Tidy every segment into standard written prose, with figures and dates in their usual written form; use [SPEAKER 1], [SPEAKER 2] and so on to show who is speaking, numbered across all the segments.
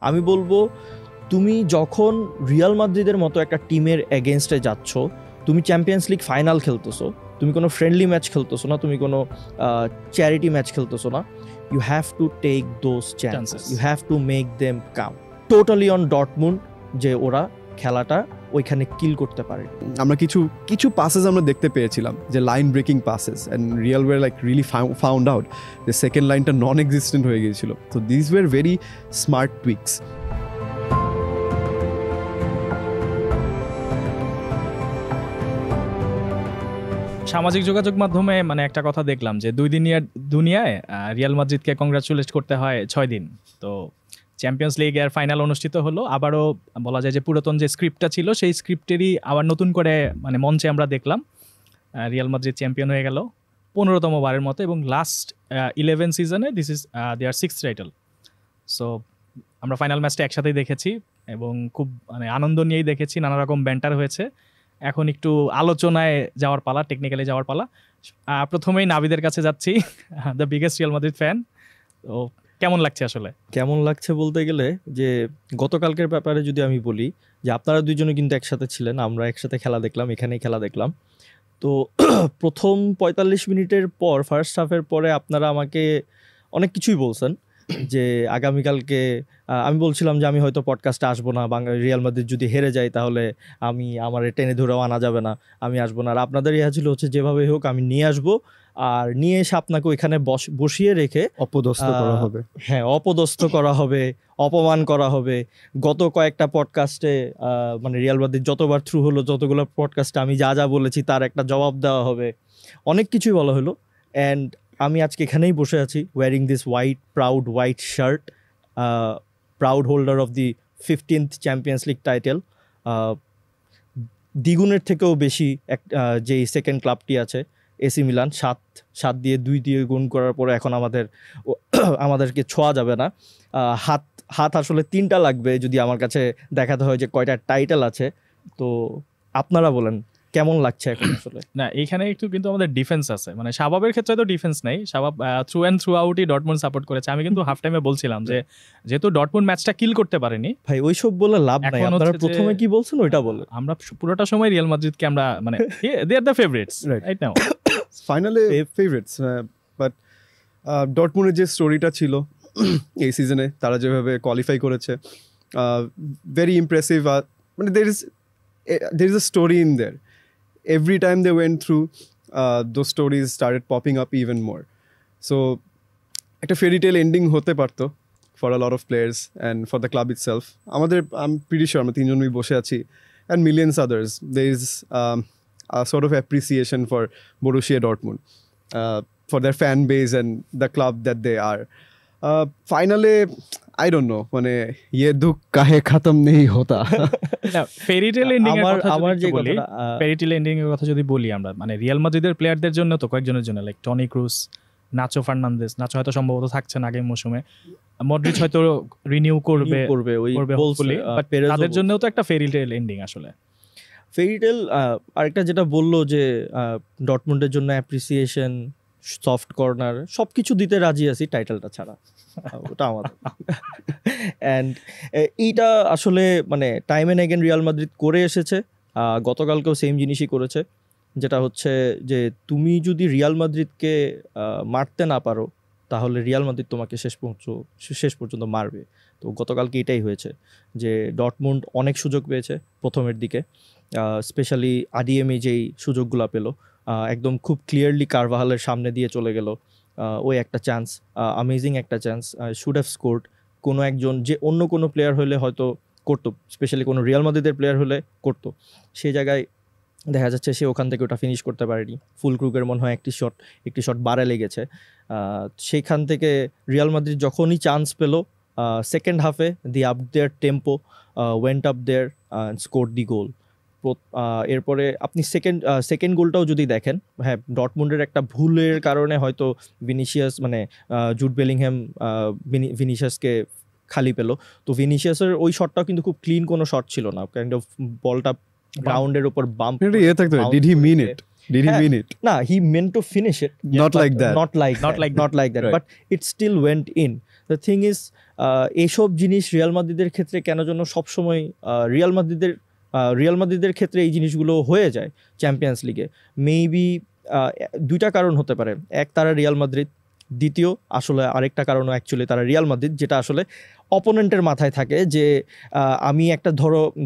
[SPEAKER 1] আমি বলবো তুমি যখন রিয়াল মাদ্রিদের মতো একটা টিমের এগেনস্টে যাচ্ছ, তুমি চ্যাম্পিয়ন্স লিগ ফাইনাল খেলতেছো, তুমি কোনো ফ্রেন্ডলি ম্যাচ খেলতেছো না, তুমি কোনো চ্যারিটি ম্যাচ খেলতেছো না, you have to take those chances, you have to make them count. Totally on Dortmund যে ওরা খেলাটা ওইখানে কিল করতে পারে।
[SPEAKER 2] আমরা কিছু পাসেস আমরা দেখতে পেয়েছিলাম যে line breaking passes, and Real were like really found out যে সেকেন্ড লাইনটা নন এক্সিস্টেন্ট হয়ে গিয়েছিল। তো দিস ওয়ার ভেরি স্মার্ট টুইকস।
[SPEAKER 3] সামাজিক যোগাযোগ মাধ্যমে মানে একটা কথা দেখলাম যে 2 দিনের দুনিয়ায় রিয়াল মাদ্রিদকে কংগ্রাচুলেট করতে হয় 6 দিন। তো চ্যাম্পিয়ন্স লিগের ফাইনাল অনুষ্ঠিত হলো, আবারও বলা যায় যে পুরাতন যে স্ক্রিপ্টটা ছিল সেই স্ক্রিপ্টেরই আবার নতুন করে মানে মঞ্চে আমরা দেখলাম রিয়াল মাদ্রিদ চ্যাম্পিয়ন হয়ে গেল 15তম বারের মতো, এবং লাস্ট 11 সিজনে this is their 6th title. So আমরা ফাইনাল ম্যাচটা একসাথেই দেখেছি এবং খুব মানে আনন্দ নিয়েই দেখেছি, নানা রকম ব্যান্টার হয়েছে। এখন একটু আলোচনায় যাওয়ার পালা, টেকনিক্যালি যাওয়ার পালা। প্রথমেই নাবিদের কাছে যাচ্ছি, the biggest Real Madrid fan. তো কেমন লাগছে আসলে?
[SPEAKER 1] কেমন লাগছে বলতে গেলে যে গতকালকের ব্যাপারে যদি আমি বলি যে আপনারা দুইজনে কিন্তু একসাথে ছিলেন, আমরা একসাথে খেলা দেখলাম, এখানেই খেলা দেখলাম। তো প্রথম 45 মিনিটের পর, ফার্স্ট হাফের পরে আপনারা আমাকে অনেক কিছুই বলছেন যে আগামীকালকে আমি বলছিলাম যে আমি হয়তো পডকাস্টে আসবো না, রিয়াল মাদ্রিদ যদি হেরে যায় তাহলে আমার টেনে ধরেও আনা যাবে না, আমি আসবো না। আর আপনাদের ইহা ছিল হচ্ছে যেভাবে হোক আমি নিয়ে আসবো, আর নিয়ে এসে আপনাকে ওইখানে বসিয়ে রেখে
[SPEAKER 2] অপদস্থ করা হবে।
[SPEAKER 1] হ্যাঁ, অপদস্থ করা হবে, অপমান করা হবে। গত কয়েকটা পডকাস্টে মানে রিয়াল মাদ্রিদ যতবার থ্রু হলো, যতগুলো পডকাস্টে আমি যা যা বলেছি তার একটা জবাব দেওয়া হবে, অনেক কিছুই বলা হলো। অ্যান্ড আমি আজকে এখানেই বসে আছি wearing this proud white shirt, proud holder of the 15th champions league title. দ্বিগুণের থেকেও বেশি যেই সেকেন্ড ক্লাবটি আছে এসি মিলান, 7 দিয়ে 2 দিয়ে গুণ করার পরে এখন আমাদেরকে ছোঁয়া যাবে না। হাত আসলে 3টা লাগবে যদি আমার কাছে দেখাতে হয় যে কয়টা টাইটেল আছে। তো আপনারা বলেন কেমন লাগছে এখন আসলে?
[SPEAKER 3] না, এইখানে একটু কিন্তু আমাদের ডিফেন্স আছে, মানে শাবাবের ক্ষেত্রে তো ডিফেন্স নেই। শাবাব থ্রু অ্যান্ড থ্রু আউটই ডটমুন্ড সাপোর্ট করেছে। আমি কিন্তু হাফ টাইমে বলছিলাম যে যেহেতু ডটমুন্ড ম্যাচটা কিল করতে পারেনি,
[SPEAKER 1] ভাই ওইসব বলে লাভ নাই, আপনারা প্রথমে কি বলছেন ওইটা বলেন।
[SPEAKER 3] আমরা পুরোটা সময় রিয়াল মাদ্রিদকে আমরা মানে they are the favourites right now,
[SPEAKER 2] ফাইনালে ফেভারিটস। বাট ডটমুন্ডের যে স্টোরিটা ছিল এই সিজনে, তারা যেভাবে কোয়ালিফাই করেছে, ভেরি ইমপ্রেসিভ। মানে there is a story in their. Every time they went through, those stories started popping up even more. So একটা fairy tale ending হতে পারতো for a lot of players and for the club itself. I'm pretty sure আমরা তিনজনই বসে আছি, and millions others. There is a sort of appreciation for Borussia Dortmund, for their fan base and the club that they are. Finally, I don't know, মানে ये दुख काहे खत्म नहीं होता।
[SPEAKER 3] ফেরিটেল এন্ডিং এর কথা বলি, ফেরিটেল এন্ডিং এর কথা যদি বলি আমরা, মানে রিয়াল মাদ্রিদের প্লেয়ারদের জন্য তো কয়েকজনের জন্য, লাইক টনি ক্রুস, নাচো ফার্নান্দেস। নাচো হয়তো সম্ভবত থাকছেন আগামী মৌসুমে, মডরিচ হয়তো রিনিউ করবে হোপফুলি, বাট তাদের জন্যও তো একটা ফেরিটেল এন্ডিং আসলে।
[SPEAKER 1] ফেরিটেল আরেকটা যেটা বললো যে ডটমুন্ডের জন্য অ্যাপ্রিসিয়েশন, সফট কর্নার সবকিছু দিতে রাজি আছি টাইটেলটা ছাড়া, ওটা আমাদের। অ্যান্ড এইটা আসলে মানে time and again Real Madrid করে এসেছে, গতকালকেও সেম জিনিসই করেছে, যেটা হচ্ছে যে তুমি যদি রিয়াল মাদ্রিদকে মারতে না পারো তাহলে রিয়াল মাদ্রিদ তোমাকে শেষ পর্যন্ত মারবে। তো গতকালকে এটাই হয়েছে যে ডটমুন্ড অনেক সুযোগ পেয়েছে প্রথমের দিকে, স্পেশালি আডিএমে যেই সুযোগগুলো পেলো, একদম খুব ক্লিয়ারলি কারভাহালের সামনে দিয়ে চলে গেল, ওই একটা চান্স, অ্যামেজিং একটা চান্স, শুড হ্যাভ স্কোরড। কোনো একজন যে অন্য কোনো প্লেয়ার হলে হয়তো করতো, স্পেশালি কোনো রিয়াল মাদ্রিদের প্লেয়ার হলে করতো, সেই জায়গায় দেখা যাচ্ছে সে ওখান থেকে ওটা ফিনিশ করতে পারেনি। ফুল ক্রুকের মনে হয় একটি শট বারে লেগেছে। সেইখান থেকে রিয়াল মাদ্রিদ যখনই চান্স পেল সেকেন্ড হাফে, দি আপ দেয়ার টেম্পো ওয়েন্ট আপ দেয়ার স্কোর দি গোল। এরপরে আপনি সেকেন্ড গোলটাও যদি দেখেন, হ্যাঁ ডটমুন্ডের একটা ভুলের কারণে হয়তো ভিনিসিয়াস মানে জুড বেলিংহ্যাম ভিনিসিয়াসকে খালি পেল। তো ভিনিসিয়াসের ওই শটটাও কিন্তু খুব ক্লিন কোনো শট ছিল না, কাইন্ড অফ বলটা গ্রাউন্ডের উপর bump.
[SPEAKER 2] Did he mean it? Did he mean it?
[SPEAKER 1] Nah, he meant to finish it.
[SPEAKER 2] Not like that.
[SPEAKER 1] Not like that. But it still went in. The thing is এইসব জিনিস Real মাদ্রিদের ক্ষেত্রে কেন যেন সবসময় রিয়াল মাদ্রিদের ক্ষেত্রে এই জিনিসগুলো হয়ে যায় চ্যাম্পিয়ন্স লিগে। মেবি দুইটা কারণ হতে পারে, এক তারা রিয়াল মাদ্রিদ, দ্বিতীয় আসলে আরেকটা কারণও অ্যাকচুয়ালি তারা রিয়াল মাদ্রিদ, যেটা আসলে অপোনেন্টের মাথায় থাকে যে আমি একটা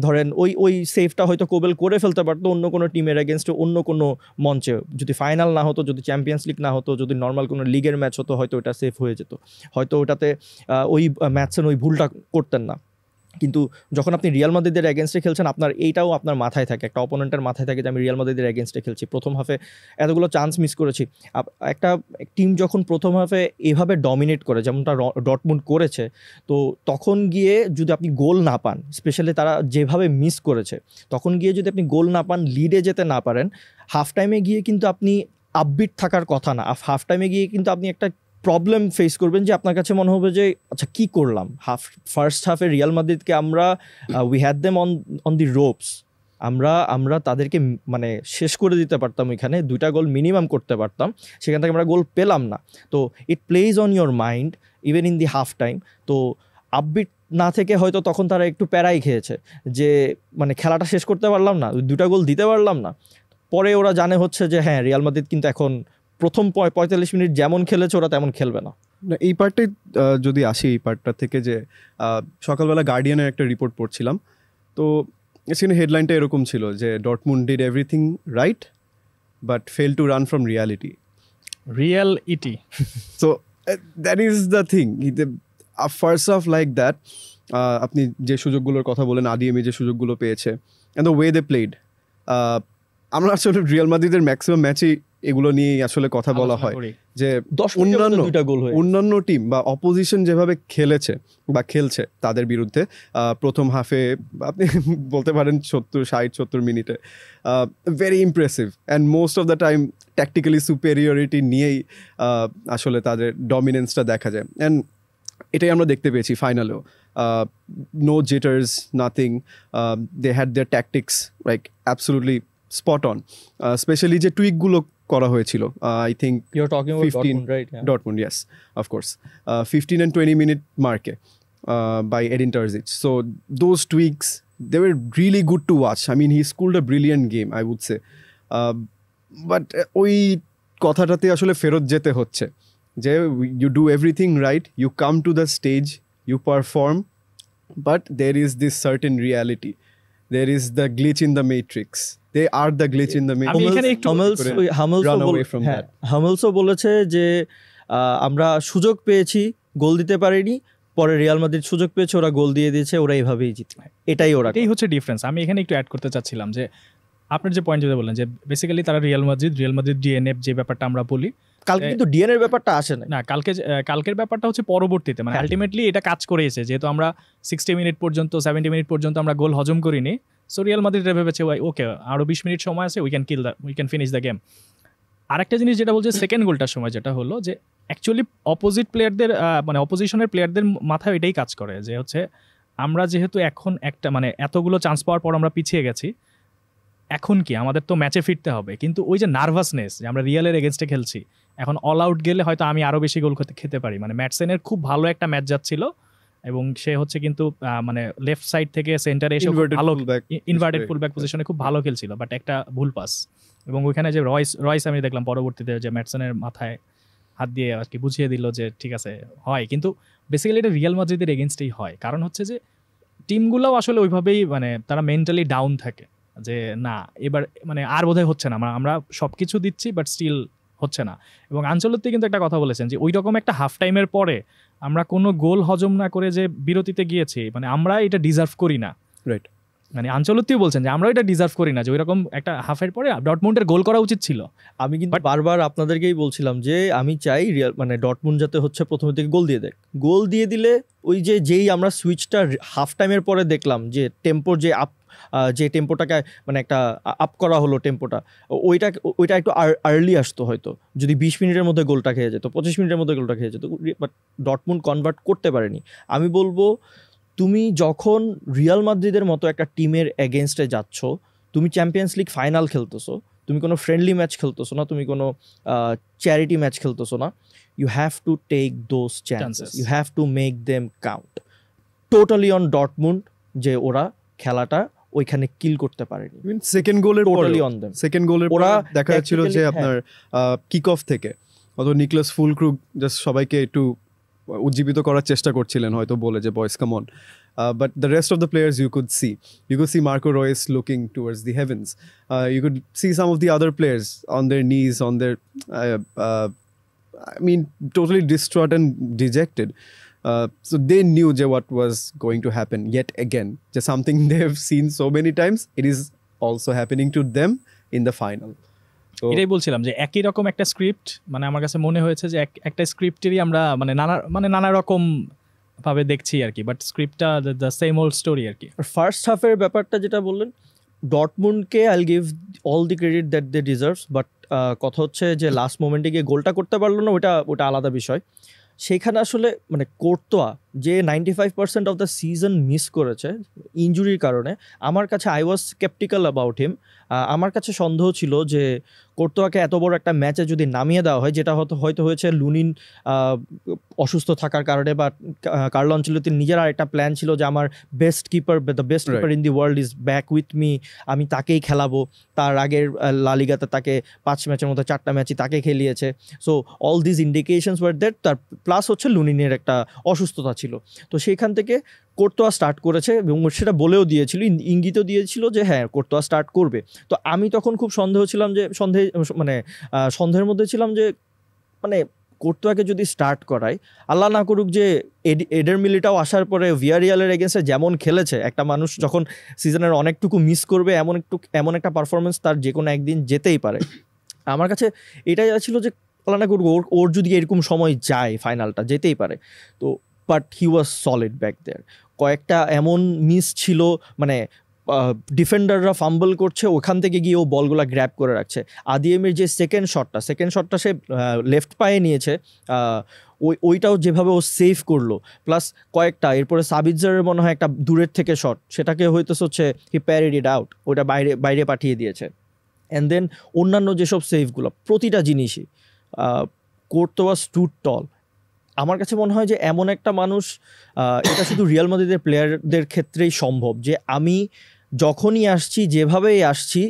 [SPEAKER 1] ধরেন ওই সেভটা হয়তো কোবেল করে ফেলতে পারতো অন্য কোনো টিমের এগেনস্টে, অন্য কোনো মঞ্চে, যদি ফাইনাল না হতো, যদি চ্যাম্পিয়ন্স লিগ না হতো, যদি নর্মাল কোনো লিগের ম্যাচ হতো, হয়তো ওটা সেফ হয়ে যেত, হয়তো ওটাতে ওই ম্যাচের ওই ভুলটা করতেন না। কিন্তু যখন আপনি রিয়াল মাদ্রিদের এগেনস্টে খেলছেন, আপনার এইটাও আপনার মাথায় থাকে, একটা অপোনেন্টের মাথায় থাকে যে আমি রিয়াল মাদ্রিদের এগেনস্টে খেলছি, প্রথম হাফে এতগুলো চান্স মিস করেছি। একটা টিম যখন প্রথম হাফে এভাবে ডমিনেট করে, যেমনটা ডটমুন্ড করেছে, তো তখন গিয়ে যদি আপনি গোল না পান, স্পেশালি তারা যেভাবে মিস করেছে, তখন গিয়ে যদি আপনি গোল না পান, লিডে যেতে না পারেন, হাফ টাইমে গিয়ে কিন্তু আপনি আপবিট থাকার কথা না। হাফ টাইমে গিয়ে কিন্তু আপনি একটা প্রবলেম ফেস করবেন যে আপনার কাছে মনে হবে যে আচ্ছা কী করলাম। ফার্স্ট হাফে রিয়াল মাদ্রিদকে আমরা we had them on the ropes, আমরা তাদেরকে মানে শেষ করে দিতে পারতাম, ওইখানে 2টা গোল মিনিমাম করতে পারতাম, সেখান থেকে আমরা গোল পেলাম না। তো it plays on your mind even in the half time. তো আপবিট না থেকে হয়তো তখন তারা একটু প্যারাই খেয়েছে যে মানে খেলাটা শেষ করতে পারলাম না, 2টা গোল দিতে পারলাম না। পরে ওরা জানে হচ্ছে যে হ্যাঁ রিয়াল মাদ্রিদ কিন্তু এখন প্রথম 45 মিনিট যেমন খেলেছে ওরা তেমন খেলবে না।
[SPEAKER 2] এই পার্টটাই যদি আসি, এই পার্টটা থেকে যে সকালবেলা গার্ডিয়ানের একটা রিপোর্ট পড়ছিলাম, তো সেখানে হেডলাইনটা এরকম ছিল যে Dortmund did everything right but fail to run from reality. So that is the thing, first of like that. আপনি যে সুযোগগুলোর কথা বলেন, আদিএমি যে সুযোগগুলো পেয়েছে and the way they played, আমরা আসলে রিয়াল মাদ্রিদের ম্যাক্সিমাম ম্যাচই এগুলো নিয়েই আসলে কথা বলা হয় যে অন্যান্য টিম বা অপোজিশন যেভাবে খেলেছে বা খেলছে তাদের বিরুদ্ধে প্রথম হাফে আপনি বলতে পারেন 70 মিনিটে very impressive and most of the time tactically superiority নিয়েই আসলে তাদের ডমিনেন্সটা দেখা যায়। অ্যান্ড এটাই আমরা দেখতে পেয়েছি ফাইনালেও। No jitters, nothing, they had their tactics like absolutely spot on. Specially যে টুইকগুলো করা হয়েছিল, I think
[SPEAKER 1] You're talking about
[SPEAKER 2] 15
[SPEAKER 1] Dortmund, right? Yeah.
[SPEAKER 2] Dortmund, yes, of course. 15 and 20 minute marke by Edin Terzic. So those tweaks, they were really good to watch. I mean, he schooled a brilliant game, I would say. But ওই কথাটাতে আসলে ফেরত যেতে হচ্ছে যে you do everything right, you come to the stage, you perform, but there is this certain reality. There is the glitch in the matrix. They are the glitch in the matrix.
[SPEAKER 1] হামেলসও বলেছে যে আমরা সুযোগ পেয়েছি, গোল দিতে পারিনি, পরে Real Madrid সুযোগ পেয়েছে, ওরা গোল দিয়ে দিয়েছে, ওরা এইভাবেই জিতবে। এটাই
[SPEAKER 3] হচ্ছে ডিফারেন্স। আমি এখানে একটু অ্যাড করতে চাচ্ছিলাম যে আপনার যে পয়েন্ট যেটা বললেন যে বেসিক্যালি তারা রিয়াল মাদ্রিদ ডিএনএফ যে ব্যাপারটা আমরা বলি,
[SPEAKER 1] কালকে কিন্তু ডিএনএর ব্যাপারটা আসে না।
[SPEAKER 3] কালকের ব্যাপারটা হচ্ছে পরবর্তীতে, মানে আলটিমেটলি এটা কাজ করেছে, যেহেতু আমরা 60 মিনিট পর্যন্ত 70 মিনিট পর্যন্ত আমরা গোল হজম করিনি, সো রিয়াল মাদ্রিদ ভেবেছে ওকে আরো 20 মিনিট সময় আছে, we can finish the game. আরেকটা জিনিস যেটা বলছে সেকেন্ড গোলটার সময় যেটা হলো যে অ্যাকচুয়ালি অপোজিট প্লেয়ারদের মানে অপোজিশনের প্লেয়ারদের মাথায় এটাই কাজ করে যে হচ্ছে আমরা যেহেতু এখন একটা মানে এতগুলো চান্স পাওয়ার পর আমরা পিছিয়ে গেছি, এখন কি আমাদের তো ম্যাচে ফিরতে হবে, কিন্তু ওই যে নার্ভাসনেস যে আমরা রিয়ালের এগেনস্টে খেলছি, এখন অল আউট গেলে হয়তো আমি আরো বেশি গোল খেতে পারি। মানে ম্যাটসেনের খুব ভালো একটা ম্যাচ যাচ্ছিল এবং সে হচ্ছে কিন্তু মানে লেফট সাইড থেকে সেন্টারে এসে ভালো ইনভার্টেড ফুলব্যাক পজিশনে খুব ভালো খেলছিল, বাট একটা ভুল পাস, এবং ওইখানে যে রয়স আমি দেখলাম পরবর্তীতে যে ম্যাটসনের মাথায় হাত দিয়ে আর কি বুঝিয়ে দিল যে ঠিক আছে হয়, কিন্তু বেসিক্যালি এটা রিয়াল মাদ্রিদের এগেনস্টেই হয়। কারণ হচ্ছে যে টিমগুলোও আসলে ওইভাবেই মানে তারা মেন্টালি ডাউন থাকে যে না এবার মানে আর বোধহয় হচ্ছে না, আমরা সব কিছু দিচ্ছি বাট স্টিল হচ্ছে না। এবং আঞ্চলত্তি কিন্তু একটা কথা বলেছেন যে ওই রকম একটা হাফ টাইমের পরে আমরা কোনো গোল হজম না করে যে বিরতিতে গিয়েছি, মানে আমরা এটা ডিজার্ভ করি না,
[SPEAKER 2] রাইট?
[SPEAKER 3] মানে আঞ্চলত্তিও বলছেন যে আমরা এটা ডিজার্ভ করি না, যে ওই রকম একটা হাফের পরে ডটমুন্ডের গোল করা উচিত ছিল।
[SPEAKER 1] আমি কিন্তু বারবার আপনাদেরকেই বলছিলাম যে আমি চাই রিয়াল মানে ডটমুন্ড যাতে হচ্ছে প্রথম থেকে গোল দিয়ে দেয়, গোল দিয়ে দিলে ওই যেই আমরা সুইচটা হাফ টাইমের পরে দেখলাম যে টেম্পোর যে টেম্পোটাকে মানে একটা আপ করা হলো টেম্পোটা, ওইটা একটু আর্লি আসতো, হয়তো যদি 20 মিনিটের মধ্যে গোলটা খেয়ে যেত, 25 মিনিটের মধ্যে গোলটা খেয়ে যেত, বাট ডটমুন্ড কনভার্ট করতে পারেনি। আমি বলবো তুমি যখন রিয়াল মাদ্রিদের মতো একটা টিমের এগেনস্টে যাচ্ছ, তুমি চ্যাম্পিয়ন্স লিগ ফাইনাল খেলতেছো, তুমি কোনো ফ্রেন্ডলি ম্যাচ খেলতেছো না, তুমি কোনো চ্যারিটি ম্যাচ খেলতেছো না, you have to take those chances.
[SPEAKER 3] Chances.
[SPEAKER 1] You have to make them count. Totally on Dortmund যে ওরা খেলাটা ওইখানে কিল করতে পারেনি।
[SPEAKER 2] সেকেন্ড গোলের
[SPEAKER 1] Totally on them.
[SPEAKER 2] সেকেন্ড গোলের
[SPEAKER 1] ওরা
[SPEAKER 2] দেখা যাচ্ছিল যে
[SPEAKER 1] tactically,
[SPEAKER 2] আপনার কিক অফ থেকে অত নিকলাস ফুলক্রুগ জাস্ট সবাইকে একটু উজ্জীবিত করার চেষ্টা করছিলেন হয়তো বলে যে boys come on, but the rest of the players you could see Marco Reus looking towards the heavens, you could see some of the other players on their knees, on their I mean totally distraught and dejected. So they knew what was going to happen yet again, just something they have seen so many times. It is also happening to them in the final. So
[SPEAKER 3] এটাই বলছিলাম যে একই রকম একটা script, মানে আমার কাছে মনে হয়েছে যে একটা স্ক্রিপ্টেরই আমরা নানা রকম ভাবে দেখছি আর কি, বাট স্ক্রিপ্টটা দ্য সেম ওল্ড স্টোরি আর কি।
[SPEAKER 1] ফার্স্ট হাফের ব্যাপারটা যেটা বললেন, ডটমুন্ডকে I will give all the credit that they deserves, but কথা হচ্ছে যে লাস্ট মোমেন্টে গিয়ে গোলটা করতে পারলো না, ওটা আলাদা বিষয়। সেইখানে আসলে মানে কোর্তোয়া যে 95% অফ দ্য সিজন মিস করেছে ইনজুরির কারণে, আমার কাছে I was sceptical about him. আমার কাছে সন্দেহ ছিল যে কোর্তোয়াকে এত বড় একটা ম্যাচে যদি নামিয়ে দেওয়া হয়, যেটা হয়তো হয়েছে লুনিন অসুস্থ থাকার কারণে, বা কার্লো আনচেলত্তির নিজের আর একটা প্ল্যান ছিল যে আমার best keeper in the world is back with me, আমি তাকেই খেলাবো। তার আগের লা লিগাতে তাকে 5 ম্যাচের মধ্যে 4টা ম্যাচই তাকে খেলিয়েছে। So all this indications were that, তার প্লাস হচ্ছে লুনিনের একটা অসুস্থতা ছিল। তো সেইখান থেকে কোর্তোয়া স্টার্ট করেছে এবং সেটা বলেও দিয়েছিল, ইঙ্গিতও দিয়েছিল যে হ্যাঁ কোর্তোয়া স্টার্ট করবে। তো আমি তখন খুব সন্দেহের মধ্যে ছিলাম যে মানে কোর্তোয়াকে যদি স্টার্ট করায়, আল্লাহ না করুক যে এডার মিলিটাও আসার পরে ভিয়ারিয়ালের এগেন্সে যেমন খেলেছে, একটা মানুষ যখন সিজনের অনেকটুকু মিস করবে এমন একটা পারফরমেন্স তার যে কোনো একদিন যেতেই পারে। আমার কাছে এটাই ছিল যে আল্লাহ না করুক ওর যদি এরকম সময় যায় ফাইনালটা যেতেই পারে। তো but he was solid back there. কয়েকটা এমন মিস ছিল, মানে ডিফেন্ডাররা ফাম্বল করছে, ওখান থেকে গিয়ে ও বলগুলো গ্র্যাব করে রাখছে। আদিয়েমের যে সেকেন্ড শটটা সে লেফট পায়ে নিয়েছে, ওইটাও যেভাবে ও সেভ করলো, প্লাস কয়েকটা এরপরে সাবিৎজারের মনে হয় একটা দূরের থেকে শট, সেটাকে হচ্ছে হি প্যারিড ইট আউট, ওইটা বাইরে পাঠিয়ে দিয়েছে। অ্যান্ড দেন অন্যান্য যেসব সেভগুলো, প্রতিটা জিনিসই কোর্তোয়া স্টুড টল। আমার কাছে মনে হয় যে এমন একটা মানুষ, এটা শুধু রিয়াল মাদ্রিদের প্লেয়ারদের ক্ষেত্রেই সম্ভব, যে আমি যখনই আসছি যেভাবেই আসছি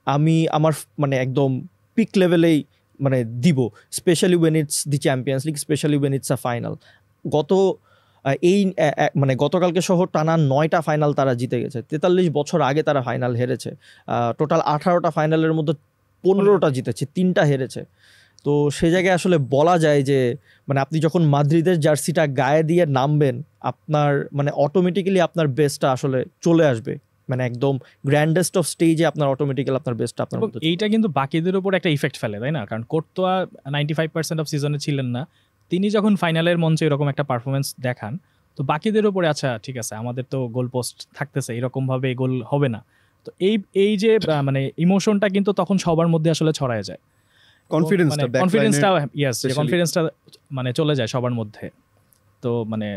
[SPEAKER 1] আমি আমার মানে একদম পিক লেভেলেই মানে দিব, specially when it's the Champions League, specially when it's a final. গতকালকে সহ টানা 9টা ফাইনাল তারা জিতে গেছে। 43 বছর আগে তারা ফাইনাল হেরেছে। টোটাল 18টা ফাইনালের মধ্যে 15টা জিতেছে, 3টা হেরেছে। তো সে জায়গায় আসলে বলা যায় যে মানে আপনি যখন মাদ্রিদের জার্সিটা গায়ে দিয়ে নামবেন, আপনার মানে অটোমেটিক্যালি আপনার বেস্টটা আসলে চলে আসবে, মানে একদম গ্র্যান্ডেস্ট অফ স্টেজে আপনার অটোমেটিক্যালি আপনার বেস্টটা আপনার মধ্যে।
[SPEAKER 3] এইটা কিন্তু বাকিদের উপর একটা ইফেক্ট ফেলে, তাই না? কারণ কোর্তোয়া 95% অফ সিজনে ছিলেন না, তিনি যখন ফাইনালের মঞ্চে এরকম একটা পারফরমেন্স দেখান, তো বাকিদের উপরে আচ্ছা ঠিক আছে আমাদের তো গোল পোস্ট থাকতেছে, এরকম ভাবে গোল হবে না। তো এই যে মানে ইমোশনটা কিন্তু তখন সবার মধ্যে আসলে ছড়ায় যায়, কনফিডেন্সটা মানে চলে যায় সবার মধ্যে। তো মানে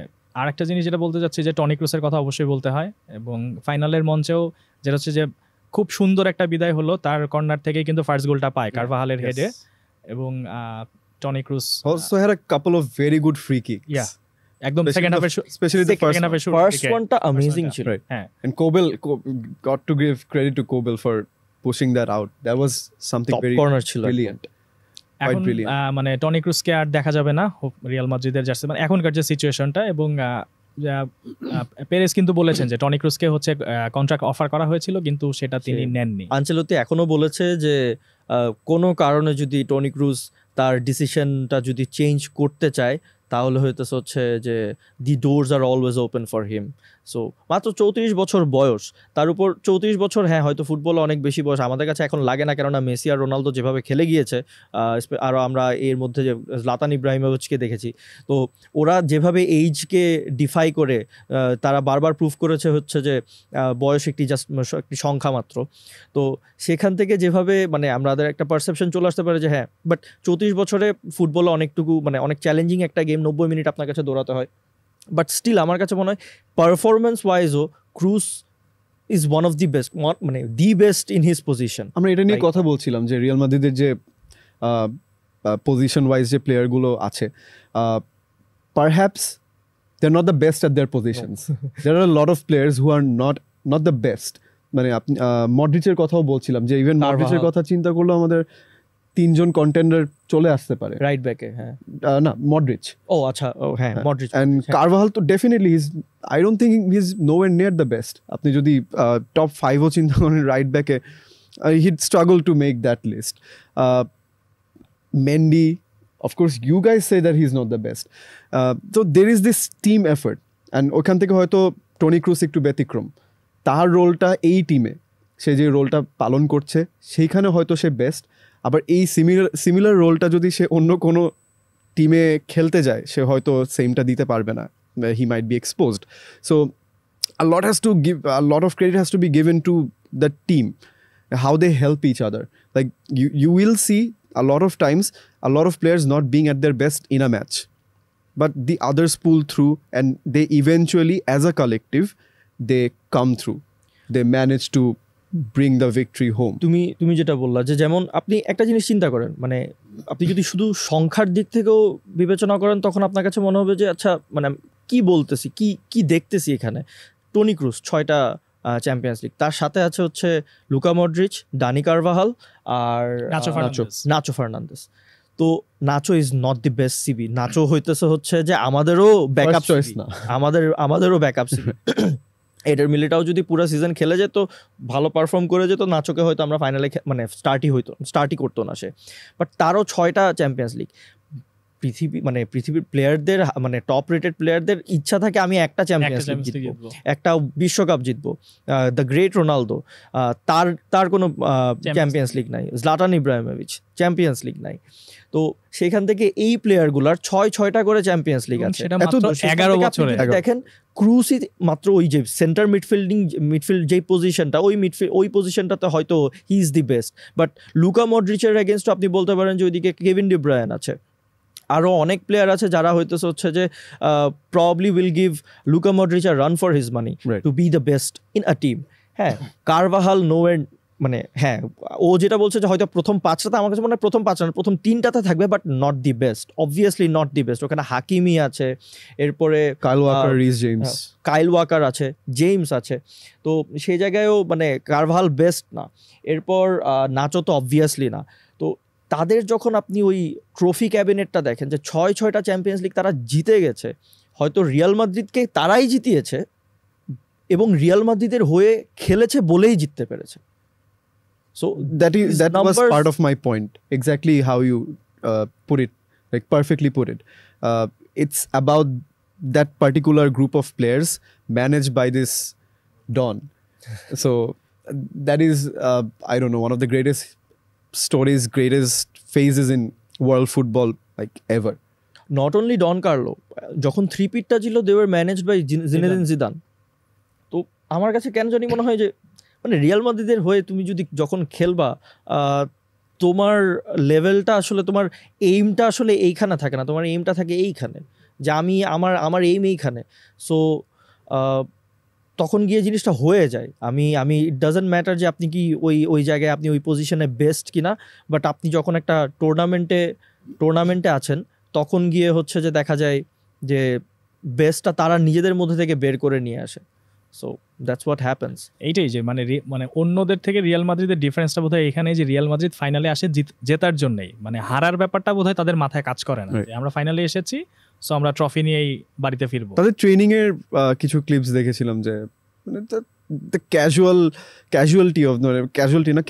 [SPEAKER 3] আর একটা জিনিস যেটা বলতে চাচ্ছি যে টনি ক্রুসের কথা অবশ্যই বলতে হয়, এবং ফাইনালের মঞ্চেও যেটা হচ্ছে যে খুব সুন্দর একটা বিদায় হলো, তার কর্নার থেকে কিন্তু ফার্স্ট গোলটা পায় কারভাহালের হেডে, এবং Toni Kroos
[SPEAKER 2] also had a couple of very good free kicks.
[SPEAKER 3] একদম সেকেন্ড হাফে,
[SPEAKER 2] especially the
[SPEAKER 1] first oneটা অ্যামেজিং ছিল।
[SPEAKER 2] হ্যাঁ, and Kobel got to give credit to Kobel for pushing that out. That was something
[SPEAKER 1] Top
[SPEAKER 2] very
[SPEAKER 1] corner ছিল
[SPEAKER 2] brilliant.
[SPEAKER 3] এখন মানে Tony ক্রুসকে আর দেখা যাবে না রিয়াল মাদ্রিদের জার্সি, মানে এখনকার যে সিচুয়েশনটা। এবং পেরেস কিন্তু বলেছেন যে টনি ক্রুসকে হচ্ছে কন্ট্রাক্ট অফার করা হয়েছিল, কিন্তু সেটা তিনি নেননি।
[SPEAKER 1] আনচেলত্তি এখনো বলেছে যে কোনো কারণে যদি টনি ক্রুস তার ডিসিশনটা যদি চেঞ্জ করতে চায়, তাহলে হচ্ছে যে the doors are always open for him. So মাত্র 34 বছর বয়স, তার উপর 34 বছর, হ্যাঁ হয়তো ফুটবলে অনেক বেশি বয়স আমাদের কাছে এখন লাগে না, কেননা মেসি আর রোনালদো যেভাবে খেলে গিয়েছে, আরও আমরা এর মধ্যে যে জলাতান ইব্রাহিমোভিচকে দেখেছি, তো ওরা যেভাবে এইজকে ডিফাই করে তারা বারবার প্রুভ করেছে হচ্ছে যে বয়স একটি সংখ্যা মাত্র। তো সেখান থেকে যেভাবে মানে আমাদের একটা পারসেপশন চলে আসতে পারে যে হ্যাঁ, বাট 34 বছরে ফুটবলে অনেকটুকু মানে অনেক চ্যালেঞ্জিং একটা গেম, 90 মিনিট আপনার কাছে দৌড়াতে হয়, বাট স্টিল আমার কাছে মনে হয় পারফরমেন্স ওয়াইজও Kroos is one of the best, মানে the best in his position.
[SPEAKER 2] আমরা এটা নিয়ে কথা বলছিলাম যে রিয়াল মাদ্রিদের যে পজিশন ওয়াইজ যে প্লেয়ারগুলো আছে, perhaps they are not the best at their positions. There are lot of players who are not the best. মানে আপনি মডরিচের কথাও বলছিলাম যে ইভেন মডরিচের কথা চিন্তা করলেও আমাদের 3জন কন্টেন্ডার চলে আসতে পারে
[SPEAKER 1] রাইট ব্যাকে। হ্যাঁ
[SPEAKER 2] না মডরিচ,
[SPEAKER 1] ও আচ্ছা, ও হ্যাঁ মডরিচ
[SPEAKER 2] অ্যান্ড কারভাহাল তো definitely I don't think he is nowhere near the best. আপনি যদি টপ 5ও চিন্তা করেন রাইট ব্যাকে, he'd struggle to make that list. Mendy, of course, you guys say that he's not the best. So there is this team effort, and ওখান থেকে হয়তো Toni Kroos একটু ব্যতিক্রম। তার রোলটা এই টিমে, সে যে রোলটা পালন করছে সেইখানে হয়তো সে বেস্ট। আবার এই সিমিলার রোলটা যদি সে অন্য কোনো টিমে খেলতে যায়, সে হয়তো সেমটা দিতে পারবে না, he might be exposed. So a lot of credit has to be given to the team, how they help each other. Like you will see a lot of times a lot of players not being at their best in a match, but the others pull through and they eventually as a collective they come through, they manage to bring the victory home.
[SPEAKER 1] তুমি যেটা বললা যে যেমন আপনি একটা জিনিস চিন্তা করেন, মানে আপনি যদি শুধু সংখ্যার দিক থেকেও বিবেচনা করেন তখন আপনার কাছে মনে হবে যে আচ্ছা মানে কি বলতেছি, কি দেখতেছি এখানে। টনি ক্রুস 6টা চ্যাম্পিয়ন্স লিগ, তার সাথে আছে হচ্ছে লুকা মডরিচ, ডানি কারভাহাল আর নাচো ফার্নান্দেস। তো Nacho is not the best CB, Nacho হইতেছে হচ্ছে যে আমাদেরও ব্যাকআপ চয়েস না, আমাদেরও ব্যাকআপ সিবি। এটার মিলিটাও যদি পুরো সিজন খেলে যেত, ভালো পারফর্ম করে যেত, নাচোকে হয়তো আমরা ফাইনালে মানে স্টার্টই করতো না সে। বাট তারও 6টা চ্যাম্পিয়ন্স লিগ। পৃথিবীর প্লেয়ারদের মানে টপ রেটেড প্লেয়ারদের ইচ্ছা থাকে আমি একটা চ্যাম্পিয়ন্স লিগ জিতবো, একটা বিশ্বকাপ জিতবো। দ্য গ্রেট রোনালদো, তার কোনো চ্যাম্পিয়ন্স লিগ নাই। জলাতান ইব্রাহিমোভিচ চ্যাম্পিয়ন্স লিগ নাই। তো সেখান থেকে এই প্লেয়ারগুলার 6টা করে চ্যাম্পিয়ন্স লিগ আছে।
[SPEAKER 3] 11 বছরে
[SPEAKER 1] দেখেন ক্রুসই মাত্র ওই যে সেন্টার মিডফিল্ড যে পজিশনটা, ওই পজিশনটাতে হয়তো he is the best. But Luka মডরিচের এগেনস্ট আপনি বলতে পারেন যে ওইদিকে কেভিন ডি ব্রায়ান আছে, আরও অনেক প্লেয়ার আছে যারা হচ্ছে যে probably will give Luka Modric a run for his money to be the best in a team. হ্যাঁ, কারভাহাল নোয়ের মানে হ্যাঁ ও যেটা বলছে যে হয়তো প্রথম 5টাতে আমার কাছে মনে হয় প্রথম 5 না প্রথম 3টাতে থাকবে, but not the best, obviously not the best. ওখানে হাকিমি আছে, এরপরে কাইল ওয়াকার আছে, জেমস আছে। তো সেই জায়গায়ও মানে কারভাহাল বেস্ট না। এরপর নাচো তো অবভিয়াসলি না। তো তাদের যখন আপনি ওই ট্রফি ক্যাবিনেটটা দেখেন যে 6টা চ্যাম্পিয়ন্স লিগ তারা জিতে গেছে, হয়তো রিয়াল মাদ্রিদকে তারাই জিতিয়েছে এবং রিয়াল মাদ্রিদের হয়ে খেলেছে বলেই জিততে পেরেছে।
[SPEAKER 2] So that was part of my point. Exactly how you put it, like perfectly put it. It's about that particular group of players managed by this Don. So that is, I don't know, one of the greatest stories, greatest phases in world football like ever.
[SPEAKER 1] Not only Don Carlo, যখন 3-peatটা ছিল they were managed by Zinedine Zidane. তো আমার কাছে কেন জানি মনে হয় যে মানে রিয়াল মাদ্রিদের হয়ে তুমি যদি যখন খেলবা তোমার লেভেলটা আসলে তোমার এইমটা আসলে এইখানে থাকে না, তোমার এইমটা থাকে এইখানে যে আমার এইম এইখানে। সো তখন গিয়ে জিনিসটা হয়ে যায়। আমি ইট ডাজন্ট ম্যাটার যে আপনি কি ওই জায়গায় আপনি ওই পজিশনে বেস্ট কিনা, বাট আপনি যখন একটা টুর্নামেন্টে আছেন তখন গিয়ে হচ্ছে যে দেখা যায় যে বেস্টটা তারা নিজেদের মধ্যে থেকে বের করে নিয়ে আসে। So that's what happens.
[SPEAKER 3] এইটাই যে মানে অন্যদের থেকে রিয়াল মাদ্রিদের ডিফারেন্সটা বোধহয় এখানে যে রিয়াল মাদ্রিদ ফাইনালে আসে জেতার জন্যই, মানে হারার ব্যাপারটা বোধহয় তাদের মাথায় কাজ করে না। আমরা ফাইনালে এসেছি, সো আমরা ট্রফি নিয়েই বাড়িতে ফিরবো।
[SPEAKER 2] তাদের ট্রেনিং এর কিছু ক্লিপস দেখেছিলাম যে মানে the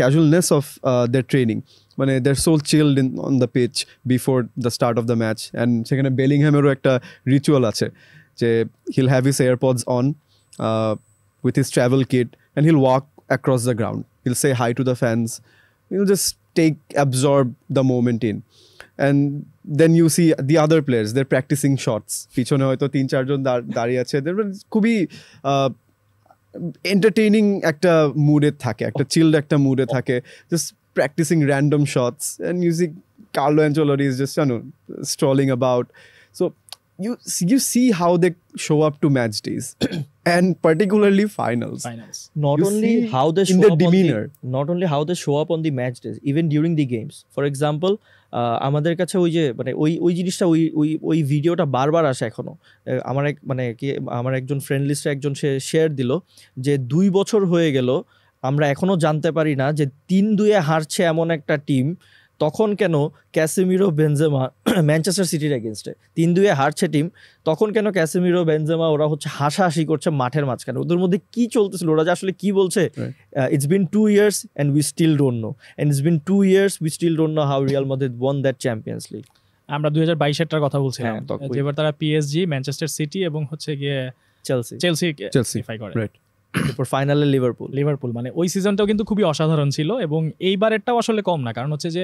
[SPEAKER 2] casualness of their training. মানে they're so chilled on the pitch before the start of the match, and সেখানে বেলিংহ্যামেরও একটা রিচুয়াল আছে যে he'll have his AirPods on with his travel kit and he'll walk across the ground, he'll say hi to the fans, he'll just absorb the moment in, and then you see the other players, they're practicing shots, পিছনে হয়তো 3-4 জন দাঁড়িয়ে আছে, খুবই entertaining একটা মুডে থাকে, একটা child একটা মুডে থাকে, just practicing random shots, and you see Carlo Ancelotti is just strolling about. So you see how they show up to match days and particularly finals.
[SPEAKER 1] Not only how they show up on the match days, even during the games. For example, আমাদের কাছে ওই যে মানে ওই জিনিসটা ওই ভিডিওটা বারবার আসে এখনো। আমার একজন ফ্রেন্ড লিস্টে একজন সে শেয়ার দিল যে 2 বছর হয়ে গেল আমরা এখনো জানতে পারি না যে 3-2 হারছে এমন একটা টিম তখন কেন ক্যাসেমিরো বেনজেমা ম্যানচেস্টার সিটির এগেনস্টে 3-2 হারছে টিম, তখন কেন ক্যাসেমিরো বেনজেমা ওরা হচ্ছে হাসাহাসি করছে মাঠের মাঝখানে? ওদের মধ্যে কি চলতেছিল? ওরা যে আসলে কি বলছে? It's been 2 years and we still don't know, and it's been 2 years we still don't know how Real Madrid won that Champions League.
[SPEAKER 3] আমরা 2022-এর কথা বলছিলাম,
[SPEAKER 1] হ্যাঁ,
[SPEAKER 3] যেবার তারা পিএসজি, ম্যানচেস্টার সিটি এবং হচ্ছে গিয়ে চেলসি কোয়ালিফাই করে,
[SPEAKER 1] এরপর ফাইনালে লিভারপুল। মানে ওই সিজনটাও কিন্তু খুবই অসাধারণ ছিল এবং এইবারেরটাও আসলে কম না, কারণ হচ্ছে যে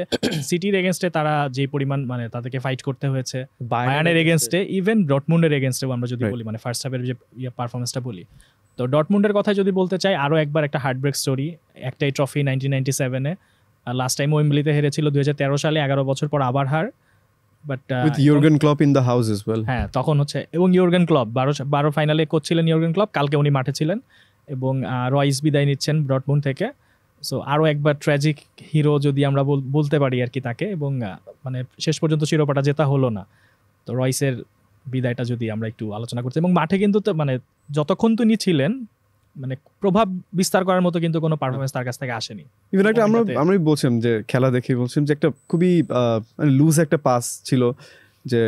[SPEAKER 1] সিটির এগেনস্টে তারা যে পরিমাণ মানে তাদেরকে ফাইট করতে হয়েছে, বায়ার্নের এগেনস্টে, ইভেন ডটমুন্ডের এগেনস্টেও আমরা যদি বলি, মানে ফার্স্ট হাফের যে পারফরমেন্সটা বলি, তো ডটমুন্ডের কথা যদি বলতে চাই, আরও একবার একটা হার্টব্রেক স্টোরি। একটাই ট্রফি 1997-এ, লাস্ট টাইম ওয়েম্বলিতে হেরেছিল 2013 সালে, 11 বছর পর আবার হার। But
[SPEAKER 2] with Jurgen Klopp in the house as well.
[SPEAKER 3] হ্যাঁ, তখন হচ্ছে, এবং ইউর্গেন ক্লপ 12 ফাইনালে কোচ ছিলেন ইউর্গেন ক্লপ, কালকে উনি মাঠে ছিলেন, এবং রয়েস বিদায় নিচ্ছেন ডটমুন্ড থেকে। সো আরও একবার ট্র্যাজিক হিরো যদি আমরা বলতে পারি আর কি তাকে, এবং মানে শেষ পর্যন্ত শিরোপাটা জেতা হলো না। তো রয়েসের বিদায়টা যদি আমরা একটু আলোচনা করছি, এবং মাঠে কিন্তু মানে যতক্ষণ তিনি ছিলেন মানে প্রভাব বিস্তার করার মতো কিন্তু কোনো পারফরমেন্স তার কাছ থেকে আসেনি।
[SPEAKER 2] ইভেন একটা আমরা বলছিলাম যে খেলা দেখে বলছিলাম যে একটা খুবই লুজ একটা পাস ছিল, যে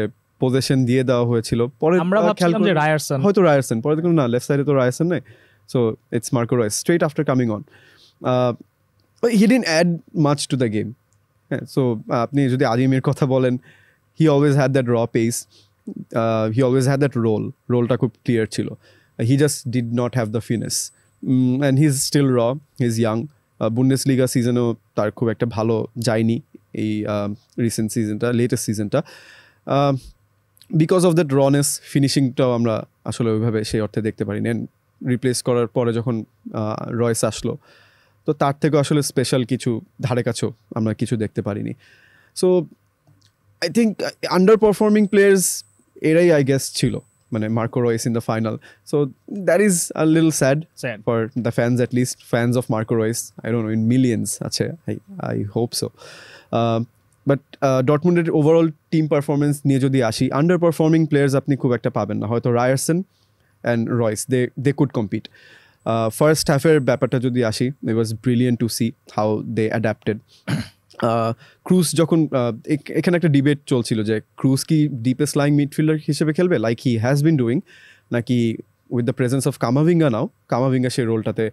[SPEAKER 2] পজিশন দিয়ে দেওয়া হয়েছিল, পরে
[SPEAKER 3] আমরা ভাবছিলাম যে
[SPEAKER 2] রায়ারসন, পরে দেখলাম না, লেফট সাইডে তো রায়ারসন নাই, so it's Marco Reus straight after coming on. He didn't add much to the game. So আপনি যদি আলিমের কথা বলেন, he always had that raw pace, he always had that রোলটা খুব ক্লিয়ার ছিল, he just did not have the finesse, and he's still raw, he's young. Bundesliga সিজনেও তার খুব একটা ভালো যায়নি এই রিসেন্ট সিজনটা, লেটেস্ট সিজনটা, বিকজ অফ দ্যাট রনেস। ফিনিশিংটাও আমরা আসলে ওইভাবে সেই অর্থে দেখতে পারিনি। রিপ্লেস করার পরে যখন রয়েস আসলো, তো তার থেকে আসলে স্পেশাল কিছু ধারে কাছেও আমরা কিছু দেখতে পারিনি। So I think underperforming players এরাই আই গেস ছিল, মানে Marco Reus in the final. So that is a little sad for the fans, at least fans of Marco Reus. I don't know, in millions আছে, I hope so. But ডটমুন্ডের overall team performance নিয়ে যদি আসি, under performing players আপনি খুব একটা পাবেন না। হয়তো রায়ারসন and Royce, they could compete. First half-এর ব্যাপারটা যদি আসি, it was brilliant to see how they adapted. Kroos যখন এখানে একটা ডিবেট চলছিল যে ক্রুজ কি ডিপেস্ট লাইং মিডফিল্ডার হিসেবে খেলবে, like he has been doing, নাকি with the presence of Camavinga Camavinga সেই রোলটাতে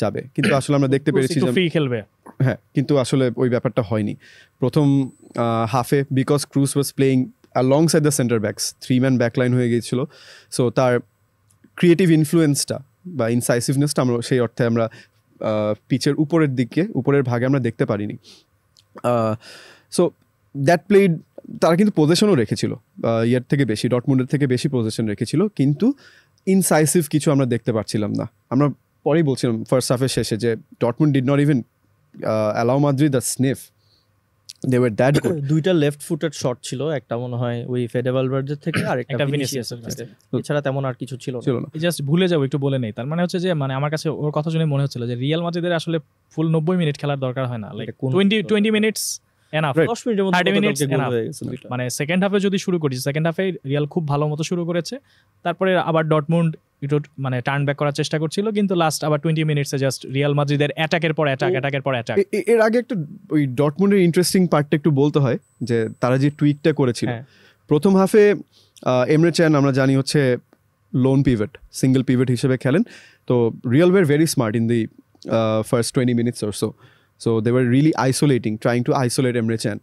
[SPEAKER 2] যাবে। কিন্তু আসলে আমরা দেখতে পেরেছি যে
[SPEAKER 3] খেলবে,
[SPEAKER 2] হ্যাঁ, কিন্তু আসলে ওই ব্যাপারটা হয়নি প্রথম হাফে, because Kroos was playing alongside the centre backs, 3-man backline হয়ে গিয়েছিল। সো তার ক্রিয়েটিভ ইনফ্লুয়েন্সটা বা ইনসাইসিভনেসটা আমরা সেই অর্থে আমরা পিচের উপরের ভাগে আমরা দেখতে পারিনি। সো দ্যাট প্লেড, তারা কিন্তু পজিশনও রেখেছিল ইয়ার থেকে বেশি, ডটমুন্ডের থেকে বেশি পজিশন রেখেছিল, কিন্তু ইনসাইসিভ কিছু আমরা দেখতে পাচ্ছিলাম না। আমরা পরেই বলছিলাম ফার্স্ট হাফের শেষে যে Dortmund did not even allow Madrid the sniff, they were that good.
[SPEAKER 1] দুইটা লেফট ফুটেড শট ছিল, একটা মনে হয় ওই ফেডে ভালভার্দের থেকে, আর একটা ভিনিসিয়াসের কাছে, এছাড়া তেমন আর কিছু ছিল না।
[SPEAKER 3] জাস্ট ভুলে যাবো একটু বলে নেই, তার মানে হচ্ছে যে মানে আমার কাছে ওর কথা শুনে মনে হচ্ছিল যে রিয়াল মাদ্রিদের আসলে ফুল 90 মিনিট খেলার দরকার হয় না, লাইক 20 মিনিটস এনাফ,
[SPEAKER 1] 10 মিনিটের মধ্যে
[SPEAKER 3] 30 মিনিটস এনাফ। মানে সেকেন্ড হাফে যদি শুরু করি, সেকেন্ড হাফে রিয়াল খুব ভালো মতো শুরু করেছে, তারপরে আবার ডটমুন্ড একটু মানে টার্ন ব্যাক করার চেষ্টা করছিল, কিন্তু লাস্ট আবার 20 মিনিটসে জাস্ট রিয়াল মাদ্রিদের অ্যাটাকের পর অ্যাটাক।
[SPEAKER 2] এর আগে একটা ওই ডটমুন্ডের ইন্টারেস্টিং পার্টটা একটু বলতে হয়, যে তারা যে টুইকটা করেছিল প্রথম হাফে, এমরে চ্যান আমরা জানি হচ্ছে লোন পিভট, সিঙ্গেল পিভট হিসেবে খেলেন। তো Real were very smart in the first 20 minutes or so. So they were really trying to isolate Emre Can,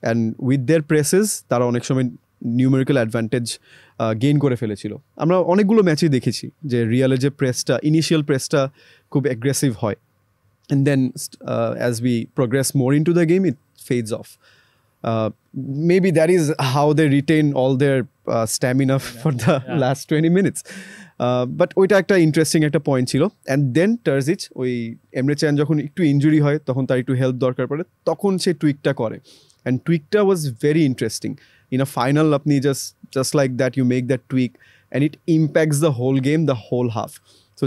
[SPEAKER 2] and with their presses তারা অনেক সময় নিউমেরিক্যাল অ্যাডভান্টেজ গেইন করে ফেলেছিল। আমরা অনেকগুলো ম্যাচই দেখেছি যে রিয়ালের যে ইনিশিয়াল প্রেসটা খুব অ্যাগ্রেসিভ হয়, and then as we progress more into the game it fades off. Maybe that is how they retain all their stamina for the last 20 minutes. But ওইটা একটা ইন্টারেস্টিং একটা পয়েন্ট ছিল। অ্যান্ড দেন টার্জিচ, ওই এমরে চ্যান যখন একটু injury হয়, তখন তার একটু হেল্প দরকার পড়ে, তখন সে টুইকটা করে, অ্যান্ড টুইকটা was very interesting. In a final আপনি just like that you make that tweak and it impacts the whole game, the whole half. So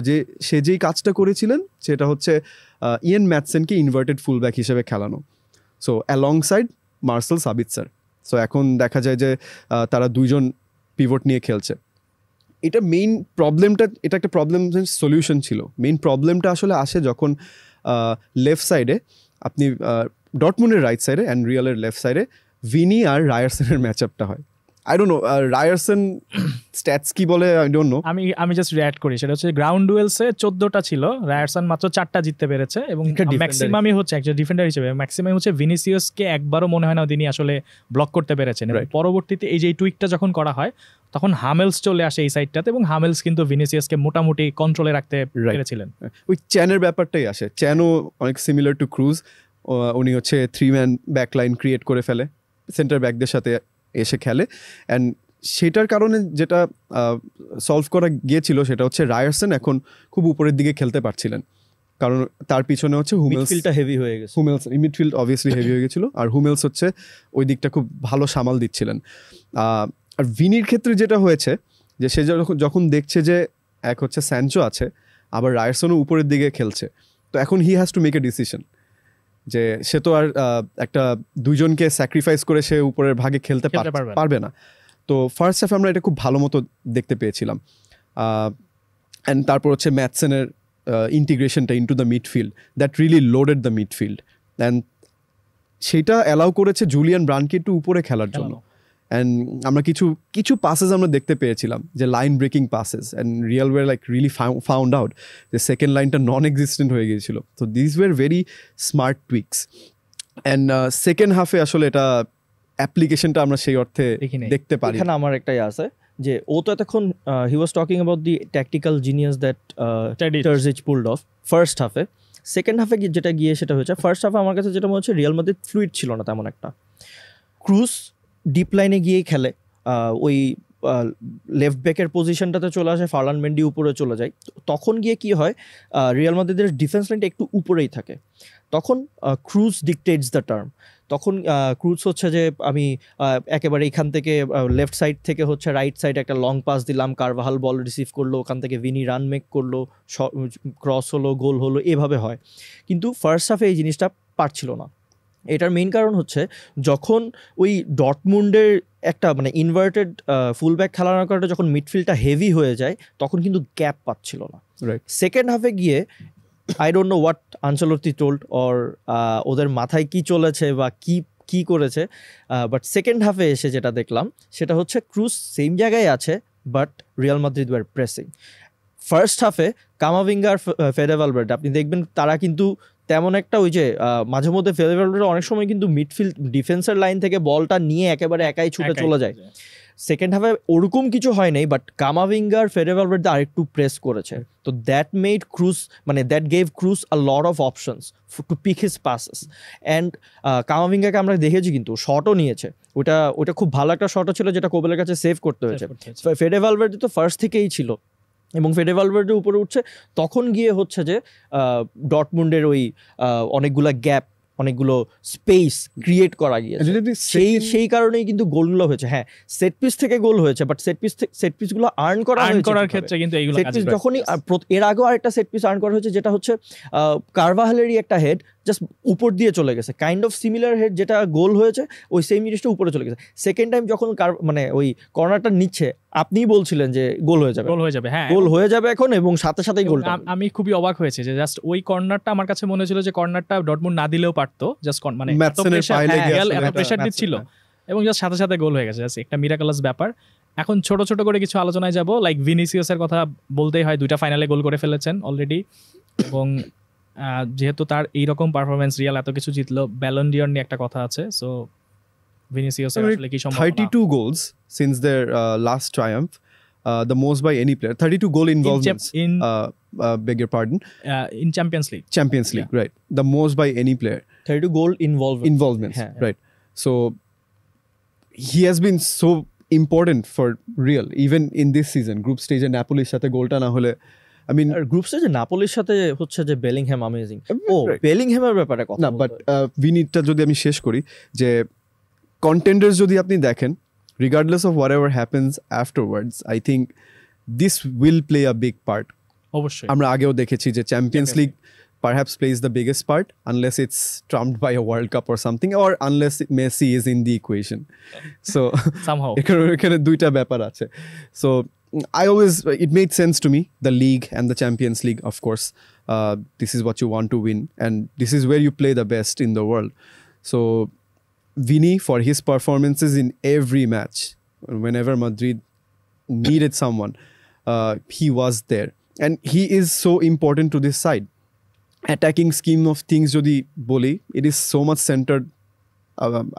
[SPEAKER 2] সে যেই কাজটা করেছিলেন সেটা হচ্ছে ইয়েন ম্যাথসেনকে ইনভার্টেড ফুলব্যাক হিসেবে খেলানো। সো অ্যালংসাইড মার্সেল সাবিৎসার। সো এখন দেখা যায় যে তারা দুইজন পিভট নিয়ে খেলছে। এটা মেইন প্রবলেমটা, এটা একটা প্রবলেম সলিউশন ছিল। মেইন প্রবলেমটা আসলে আসে যখন লেফট সাইডে আপনি ডটমুন্ডের রাইট সাইডে অ্যান্ড রিয়ালের লেফট সাইডে ভিনি আর রায়ারসনের ম্যাচ আপটা হয়। আই ডোন্ট নো রায়ারসন স্ট্যাটস কি বলে, আই ডোন্ট নো।
[SPEAKER 3] আমি জাস্ট রিঅ্যাক্ট করি, সেটা হচ্ছে গ্রাউন্ড ডুয়েলসে 14টা ছিল, রায়ারসন মাত্র 4টা জিততে পেরেছে এবং ম্যাক্সিমামই হচ্ছে একজন ডিফেন্ডার হিসেবে ম্যাক্সিমাম হচ্ছে ভিনিসিয়াসকে একবারও মনে হয় না তিনি আসলে ব্লক করতে পেরেছেন। এবং পরবর্তীতে এই যে টুইকটা যখন করা হয় তখন হামেলস চলে আসে এই সাইডটাতে এবং হামেলস কিন্তু ভিনিসিয়াসকে মোটামুটি কন্ট্রোলে রাখতে পেরেছিলেন।
[SPEAKER 2] ওই চ্যানের ব্যাপারটাই আসে, চ্যানও অনেক সিমিলার টু ক্রুজ। উনি হচ্ছে 3-man ব্যাক লাইন ক্রিয়েট করে ফেলে, সেন্টার ব্যাকদের সাথে এসে খেলে। অ্যান্ড সেটার কারণে যেটা সলভ করা গিয়েছিল সেটা হচ্ছে রায়ারসন এখন খুব উপরের দিকে খেলতে পারছিলেন, কারণ তার পিছনে হচ্ছে
[SPEAKER 1] মিডফিল্ডটা হেভি হয়ে গেছে।
[SPEAKER 2] হুমেলস মিডফিল্ড অবভিয়াসলি হেভি হয়ে গেছিলো, আর হুমেলস হচ্ছে ওই দিকটা খুব ভালো সামাল দিচ্ছিলেন। আর ভিনির ক্ষেত্রে যেটা হয়েছে যে সে যখন দেখছে যে এক হচ্ছে স্যানচো আছে, আবার রায়ারসনও উপরের দিকে খেলছে, তো এখন he has to make a decision যে সে তো আর একটা দুইজনকে স্যাক্রিফাইস করে সে উপরের ভাগে খেলতে পারবে না। তো ফার্স্ট হাফে আমরা এটা খুব ভালো মতো দেখতে পেয়েছিলাম। অ্যান্ড তারপর হচ্ছে ম্যাথসেনের ইন্টিগ্রেশনটা into the midfield, that really loaded the midfield, and সেটা অ্যালাউ করেছে জুলিয়ান ব্রান্ডকে একটু উপরে খেলার জন্য। অ্যান্ড আমরা কিছু পাসেস আমরা দেখতে পেয়েছিলাম যে line breaking passes, and Real were like really found out যে সেকেন্ড লাইনটা নন এক্সিস্টেন্ট হয়ে গিয়েছিল। তো this were very smart tweaks. And second হাফে আসলে এটা অ্যাপ্লিকেশনটা আমরা সেই অর্থে দেখতে পারি।
[SPEAKER 1] এখানে আমার একটাই আছে যে ও তো এতক্ষণ he was talking about the tactical genius that Terzic pulled off first হাফে। সেকেন্ড হাফে যেটা গিয়ে সেটা হয়েছে, ফার্স্ট হাফে আমার কাছে যেটা মনে হচ্ছে রিয়াল মাদ্রিদ ফ্লুইড ছিল না তেমন একটা। ক্রুজ ডিপ লাইনে গিয়েই খেলে, ওই লেফট ব্যাকের পজিশনটাতে চলে আসে, ফার্লান মেন্ডি উপরে চলে যায়। তখন গিয়ে কি হয়, রিয়াল মাদ্রিদের ডিফেন্স লাইনটা একটু উপরেই থাকে, তখন ক্রুজ ডিকটেটস দ্য টার্ম। তখন ক্রুজ হচ্ছে যে আমি একেবারে এখান থেকে লেফট সাইড থেকে হচ্ছে রাইট সাইডে একটা লং পাস দিলাম, কারভাহাল বল রিসিভ করলো, ওখান থেকে ভিনি রান মেক করলো, ক্রস হলো, গোল হলো, এভাবে হয়। কিন্তু ফার্স্ট হাফে এই জিনিসটা পারছিল না। এটার মেইন কারণ হচ্ছে যখন ওই ডটমুন্ডের একটা মানে ইনভার্টেড ফুলব্যাক খেলানোর কারণে যখন মিডফিল্ডটা হেভি হয়ে যায় তখন কিন্তু গ্যাপ পাচ্ছিল না। সেকেন্ড হাফে গিয়ে I don't know what Ancelotti told or ওদের মাথায় কি চলেছে বা কি করেছে, বাট সেকেন্ড হাফে এসে যেটা দেখলাম সেটা হচ্ছে ক্রুজ সেম জায়গায় আছে, but Real Madrid were pressing. First হাফে কামাভিঙ্গা আর ফেডে ভালভার্দে আপনি দেখবেন তারা কিন্তু তেমন একটা ওই যে মাঝে মধ্যে ফেডে ভালভার্দে অনেক সময় কিন্তু মিডফিল্ড ডিফেন্সের লাইন থেকে বলটা নিয়ে একেবারে একাই ছুটে চলে যায়। সেকেন্ড হাফে ওরকম কিছু হয় নাই, বাট কামাভিঙ্গার ফেডে ভালভার্দে আরেকটু প্রেস করেছে। তো দ্যাট মেড ক্রুজ মানে that gave Kroos a lot of options to pick his passes. And কামাভিঙ্গাকে আমরা দেখেছি কিন্তু শটও নিয়েছে, ওটা খুব ভালো একটা শটও ছিল যেটা কোবেলের কাছে সেভ করতে হয়েছে। ফেডে ভালভার্দে তো ফার্স্ট থেকেই ছিল এবং ফেডে ভালভার্দে উপরে উঠছে, তখন গিয়ে হচ্ছে যে ডটমুন্ডের ওই অনেকগুলো গ্যাপ, অনেকগুলো স্পেস ক্রিয়েট করা গিয়েছে, সেই কারণেই কিন্তু গোলগুলো হয়েছে। হ্যাঁ, সেট পিস থেকে গোল হয়েছে, বাট সেট পিসগুলো আর্ন করার ক্ষেত্রে কিন্তু এইগুলো সেট পিস যখনই এর আগেও আরেকটা সেট পিস আর্ন করা হয়েছে যেটা হচ্ছে কারভাহালেরই একটা হেড জাস্ট উপর দিয়ে চলে গেছে, কাইন্ড অফ সিমিলার হেড যেটা গোল হয়েছে, ওই সেম জিনিসটা উপরে চলে গেছে। সেকেন্ড টাইম যখন মানে ওই কর্নারটা নিচ্ছে আপনিই বলছিলেন যে গোল হয়ে যাবে, হ্যাঁ গোল হয়ে যাবে এখন, এবং সাথে সাথেই গোল।
[SPEAKER 3] আমি খুবই অবাক হয়েছে যে জাস্ট ওই কর্নারটা আমার কাছে মনে হয়েছিল যে কর্নারটা ডটমুন্ড না দিলেও পারতো, জাস্ট মানে প্রেসার দিচ্ছিল এবং জাস্ট সাথে সাথে গোল হয়ে গেছে। জাস্ট একটা মিরাকলাস ব্যাপার। এখন ছোট ছোট করে কিছু আলোচনায় যাব, লাইক ভিনিসিয়াসের কথা বলতেই হয়, 2টা ফাইনালে গোল করে ফেলেছেন অলরেডি, এবং যেহেতু তার এইরকম পারফরমেন্স, রিয়াল এত কিছু জিতলো, ব্যালন ডিওর নিয়ে একটা কথা আছে। সো ভিনিসিয়াসের আসলে কি সম্ভব?
[SPEAKER 2] 32 goals since their last triumph, the most by any player. 32 goal involvements beg your pardon,
[SPEAKER 3] in Champions League,
[SPEAKER 2] right, the most by any player.
[SPEAKER 1] 32 goal involvements,
[SPEAKER 2] right. So he has been so important for Real even in this season. Group stage e Napoli সাথে গোলটা না হলে, I mean
[SPEAKER 1] group স্টেজে নাপোলির সাথে হচ্ছে যে Bellingham amazing. বেলিংহ্যামের ব্যাপারে কথা
[SPEAKER 2] না, বাট ভিনিটা যদি আমি শেষ করি যে কন্টেন্ডার্স যদি আপনি দেখেন, regardless of whatever happens afterwards, I think this will play a big part.
[SPEAKER 3] অবশ্যই।
[SPEAKER 2] আমরা আগেও দেখেছি যে champions league perhaps plays the biggest part, unless it's trumped by a World Cup or something, or unless Messi is in the equation. So
[SPEAKER 3] somehow
[SPEAKER 2] এখানে দুইটা ব্যাপার আছে. So I always, it made sense to me, the league and the Champions League, of course. This is what you want to win, and this is where you play the best in the world. So Vini, for his performances in every match, whenever Madrid needed someone, he was there, and he is so important to this side. Attacking scheme of things jodi boli, it is so much centered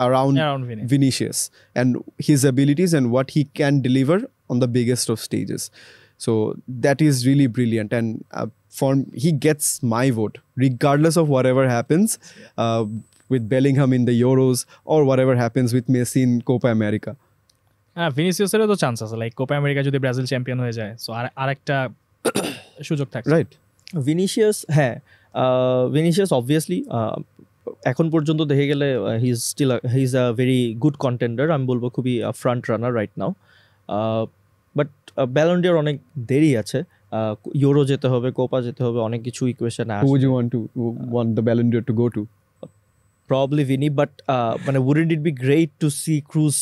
[SPEAKER 2] around
[SPEAKER 3] Vini.
[SPEAKER 2] Vinicius and his abilities and what he can deliver on the biggest of stages. So that is really brilliant, and he gets my vote regardless of whatever happens with Bellingham in the Euros or whatever happens with Messi in Copa America.
[SPEAKER 3] ভিনিসিয়াসেরও তো chance আছে, like Copa America যদি Brazil champion হয়ে যায়, so আরেকটা সুযোগ থাকে,
[SPEAKER 2] right?
[SPEAKER 1] Vinicius obviously এখন পর্যন্ত দেখে গেলে he is a very good contender, আমি বলবো খুবই front runner right now. But Ballon d'Or অনেক দেরি আছে, ইউরো যেতে হবে, কোপা যেতে হবে, অনেক কিছু ইকুয়েশন আছে।
[SPEAKER 2] Who would you want the Ballon d'Or to go to?
[SPEAKER 1] Probably Vini, but wouldn't it be great to see Cruz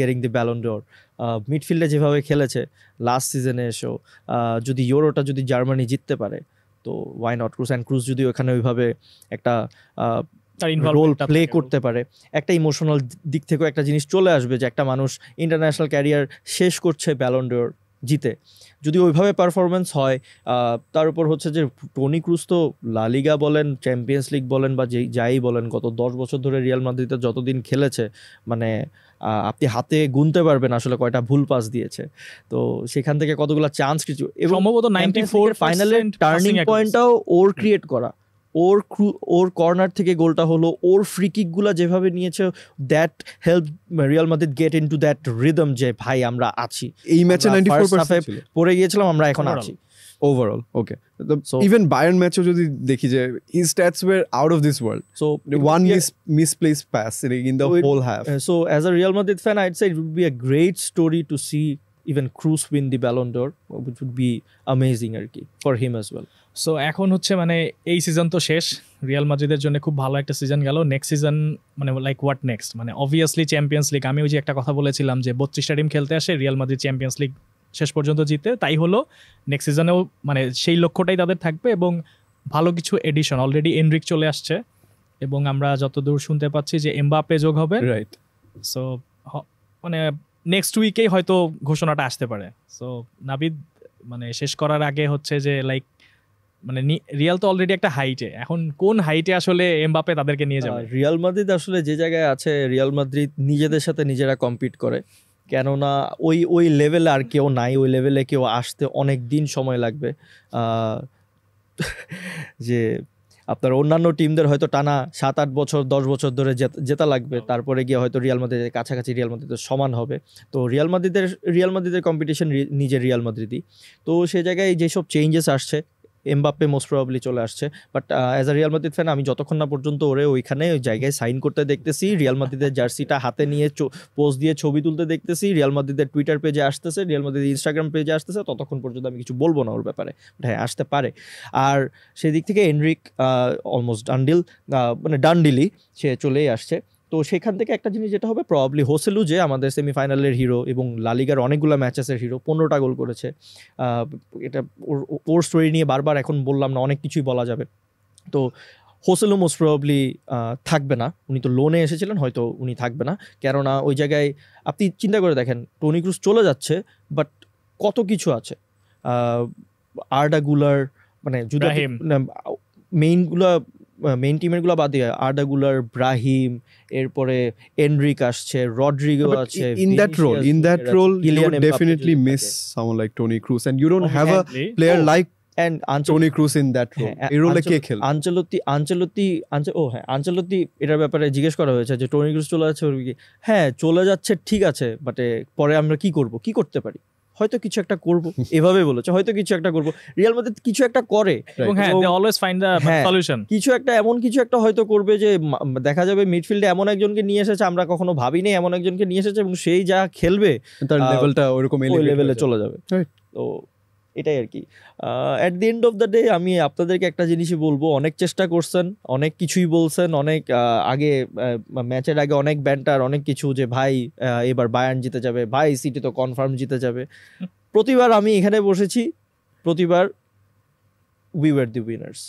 [SPEAKER 1] getting the Ballon d'Or? মিডফিল্ডে যেভাবে খেলেছে লাস্ট সিজনে এসেও, যদি ইউরোটা যদি জার্মানি জিততে পারে তো why not Kroos, and Kroos যদি ওখানে ওইভাবে একটা রোল প্লে করতে পারে, একটা ইমোশনাল দিক থেকেও একটা জিনিস চলে আসবে যে একটা মানুষ ইন্টারন্যাশনাল ক্যারিয়ার শেষ করছে ব্যালন ড'র জিতে, যদি ওইভাবে পারফরমেন্স হয়। তার উপর হচ্ছে যে টনি ক্রুজ তো লা লিগা বলেন, চ্যাম্পিয়ন্স লিগ বলেন বা যাই বলেন, গত 10 বছর ধরে রিয়াল মাদ্রিদে যতদিন খেলেছে, মানে আপনি হাতে গুনতে পারবেন আসলে কয়টা ভুল পাস দিয়েছে। তো সেখান থেকে কতগুলো চান্স কিছু,
[SPEAKER 3] সম্ভবত 94
[SPEAKER 1] ফাইনালের টার্নিং পয়েন্টটাও ওর ক্রিয়েট করা, ওর কর্নার থেকে গোলটা হলো, ওর ফ্রি কিকগুলো যেভাবে নিয়েছে, that help Real Madrid gate into that rhythm যে ভাই আমরা আছি।
[SPEAKER 2] এই ম্যাচে 94%
[SPEAKER 1] পড়ে গিয়েছিলাম, আমরা এখন আছি
[SPEAKER 2] overall. Okay, even Bayern match যদি দেখি যে his stats were out of this world, so one misplaced pass in the whole half.
[SPEAKER 1] So as a Real Madrid fan, I'd say it would be a great story to see even Cruz win the Ballon d'Or, which would be amazing আর কি for him as well.
[SPEAKER 3] So এখন হচ্ছে মানে এই season তো শেষ, Real মাদ্রিদের জন্য খুব ভালো একটা সিজন গেল। নেক্সট সিজন মানে লাইক হোয়াট নেক্সট, মানে অবভিয়াসলি চ্যাম্পিয়ন্স লিগ। আমি ওই যে একটা কথা বলেছিলাম যে 32টা টিম খেলতে আসে, রিয়াল মাদ্রিদ চ্যাম্পিয়ন্স লিগ শেষ পর্যন্ত জিতে, তাই হলো নেক্সট সিজনেও মানে সেই লক্ষ্যটাই তাদের থাকবে। এবং ভালো কিছু এডিশন, অলরেডি এনরিক চলে আসছে এবং আমরা যতদূর শুনতে পাচ্ছি যে এমবাপ্পে যোগ হবে,
[SPEAKER 2] রাইট?
[SPEAKER 3] সো মানে নেক্সট উইকেই হয়তো ঘোষণাটা আসতে পারে। সো নাবিদ, মানে শেষ করার আগে হচ্ছে যে লাইক মানে রিয়াল তো অলরেডি একটা হাইটে, এখন কোন হাইটে আসলে এমবাপ্পে তাদেরকে নিয়ে যাবে?
[SPEAKER 1] রিয়াল মাদ্রিদ আসলে যে জায়গায় আছে, রিয়াল মাদ্রিদ নিজেদের সাথে নিজেরা কম্পিট করে, কেননা ওই লেভেলে আর কেউ নাই, ওই লেভেলে কেউ আসতে অনেক দিন সময় লাগবে। যে আপনার অন্যান্য টিমদের হয়তো টানা 7-8 বছর 10 বছর ধরে জেতা লাগবে, তারপরে গিয়ে হয়তো রিয়াল মাদ্রিদের কাছাকাছি রিয়াল মাদ্রিদের সমান হবে। তো রিয়াল মাদ্রিদের কম্পিটিশন নিজের রিয়াল মাদ্রিদই। তো সে জায়গায় যেসব চেঞ্জেস আসছে, এমবাপ্পে মোস্ট প্রবাবলি চলে আসছে, but as a Real Madrid fan আমি যতক্ষণ না পর্যন্ত ওরে ওইখানে ওই জায়গায় সাইন করতে দেখতেছি, রিয়াল মাদ্রিদের জার্সিটা হাতে নিয়ে পোস্ট দিয়ে ছবি তুলতে দেখতেছি, রিয়াল মাদ্রিদের টুইটার পেজে আসতেছে, রিয়াল মাদ্রিদের ইনস্টাগ্রাম পেজে আসতেছে, ততক্ষণ পর্যন্ত আমি কিছু বলবো না ওর ব্যাপারে। হ্যাঁ, আসতে পারে। আর সেই দিক থেকে এনরিক অলমোস্ট ডানডিলি সে চলেই আসছে। তো সেখান থেকে একটা জিনিস যেটা হবে, প্রবাবলি হোসেলু যে আমাদের সেমিফাইনালের হিরো এবং লালিগার অনেকগুলো ম্যাচেসের হিরো, 15টা গোল করেছে। এটা ওর স্টোরি নিয়ে বারবার এখন বললাম না, অনেক কিছুই বলা যাবে। তো হোসেলু মোস্ট প্রবাবলি থাকবে না, উনি তো লোনে এসেছিলেন, হয়তো উনি থাকবে না। কেননা ওই জায়গায় আপনি চিন্তা করে দেখেন, টনি ক্রুজ চলে যাচ্ছে, বাট কত কিছু আছে। আর্ডা গুলার, মানে যদি মেইন টিমেরগুলো বাদ দিয়ে আর্ডা গুলার, ব্রাহিম, এরপরে এনরিক আসছে, রড্রিগো আছে।
[SPEAKER 2] In that role you would definitely miss someone like Toni Kroos, and you don't have a player like Toni Kroos in that role. এই রোলে কে খেলে?
[SPEAKER 1] আনচেলত্তি এটার ব্যাপারে জিজ্ঞেস করা হয়েছে যে টনি ক্রুজ চলে যাচ্ছে, হ্যাঁ চলে যাচ্ছে ঠিক আছে, বাট পরে আমরা কি করতে পারি, হয়তো কিছু একটা করব, এভাবে বলেছে, হয়তো কিছু একটা করব। রিয়াল মাদ্রিদ কিছু একটা করে,
[SPEAKER 3] এবং হ্যাঁ they always find the solution.
[SPEAKER 1] কিছু একটা হয়তো করবে, যে দেখা যাবে মিডফিল্ডে এমন একজনকে নিয়ে এসেছে আমরা কখনো ভাবিনি, এমন একজনকে নিয়ে এসেছে, এবং সেই যা খেলবে
[SPEAKER 2] তার লেভেলটা ওইরকম
[SPEAKER 1] লেভেলে চলে যাবে। তো এটাই আর কি। At the end of the day আমি আপনাদেরকে একটা জিনিসই বলবো, অনেক চেষ্টা করছেন, অনেক কিছুই বলছেন, অনেক আগে ম্যাচের আগে অনেক ব্যান্টার, অনেক কিছু যে ভাই এবার বায়ার্ন জিতে যাবে, ভাই সিটি তো কনফার্ম জিতে যাবে। প্রতিবার আমি এখানে বসেছি, প্রতিবার we were the winners,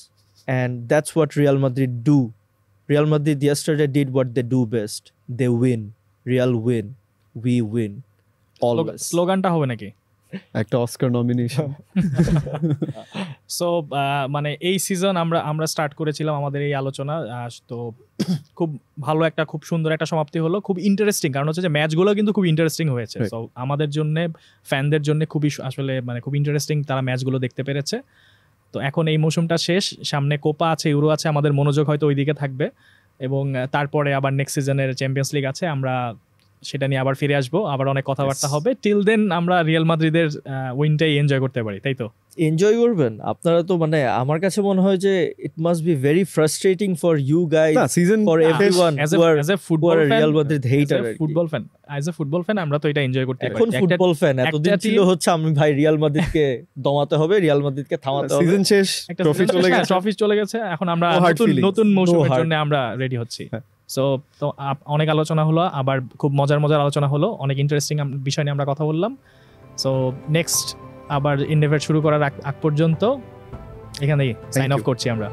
[SPEAKER 1] and that's what Real Madrid do. Real Madrid yesterday did what they do best. They win. Real win. We win. Always.
[SPEAKER 3] স্লোগানটা হবে নাকি?
[SPEAKER 2] একটা অস্কার নমিনেশন।
[SPEAKER 3] সো মানে এই সিজন আমরা স্টার্ট করেছিলাম আমাদের এই আলোচনা, তো খুব ভালো একটা, খুব সুন্দর একটা সমাপ্তি হলো, খুব ইন্টারেস্টিং, কারণ হচ্ছে যে ম্যাচগুলো কিন্তু খুব ইন্টারেস্টিং হয়েছে। সো আমাদের জন্য, ফ্যানদের জন্য খুবই আসলে মানে খুব ইন্টারেস্টিং, তারা ম্যাচগুলো দেখতে পেরেছে। তো এখন এই মৌসুমটা শেষ, সামনে কোপা আছে, ইউরো আছে, আমাদের মনোযোগ হয়তো ওইদিকে থাকবে, এবং তারপরে আবার নেক্সট সিজনের চ্যাম্পিয়ন্স লিগ আছে, আমরা সেটা নিয়ে আবার ফিরে আসবো, আবার অনেক কথাবার্তা হবে। টিল দেন আমরা রিয়াল মাদ্রিদের উইনটাই এনজয় করতে পারি, তাই তো?
[SPEAKER 1] এনজয় করবেন আপনারা তো, মানে আমার কাছে মনে হয় যে it must be very frustrating for you guys,
[SPEAKER 2] season
[SPEAKER 1] for everyone who are
[SPEAKER 3] as a football fan,
[SPEAKER 1] Real Madrid hater.
[SPEAKER 3] Football fan, as a football fan আমরা তো এটা এনজয় করতে পারি।
[SPEAKER 1] এখন ফুটবল ফ্যান এতদিন ছিল হচ্ছে আমি ভাই রিয়াল মাদ্রিদকে দমাতে হবে, রিয়াল মাদ্রিদকে থামাতে হবে।
[SPEAKER 2] সিজন শেষ,
[SPEAKER 3] ট্রফি চলে গেছে, এখন আমরা নতুন মৌসুমের জন্য আমরা রেডি হচ্ছি। সো তো অনেক আলোচনা হলো, আবার খুব মজার আলোচনা হলো, অনেক ইন্টারেস্টিং বিষয় নিয়ে আমরা কথা বললাম। সো নেক্সট আবার ইনডেভার শুরু করার আগ পর্যন্ত এখানেই সাইন অফ করছি আমরা।